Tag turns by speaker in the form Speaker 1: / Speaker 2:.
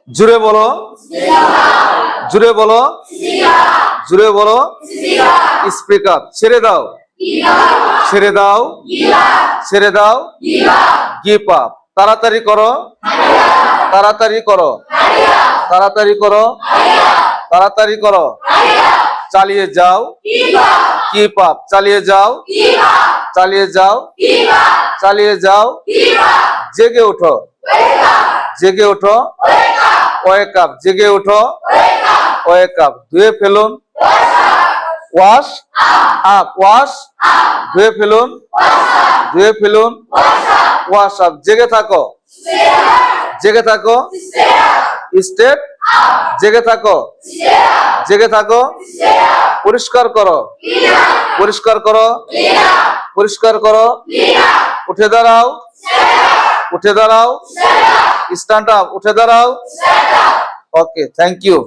Speaker 1: জুড়ে বলো, জুড়ে বলো, জুড়ে বলো। Speak up. ছেড়ে দাও, ছেড়ে দাও, ছেড়ে দাও। Give up. তাড়াতাড়ি করো, তাড়াতাড়ি করো, তাড়াতাড়ি করো, তাড়াতাড়ি করো। চালিয়ে যাও, কিপ আপ। চালিয়ে যাও, চালিয়ে যাও, চালিয়ে যাও। জেগে ওঠো, জেগে ওঠো। Wake up. জেগে ওঠো, ওয়েক আপ। ধুয়ে ফেলুন, ওয়াশ আপ, ওয়াশ। ধুয়ে ফেলুন, ধুয়ে ফেলুন, ওয়াশ আপ। জেগে থাকো, জেগে থাকো। স্টেট। জেগে থাকো, জেগে থাকো। পরিষ্কার করো, পরিষ্কার করো, পরিষ্কার করো। উঠে দাঁড়াও, উঠে দাঁড়াও। Stand up. উঠে দাঁড়াও। ওকে, থ্যাংক ইউ।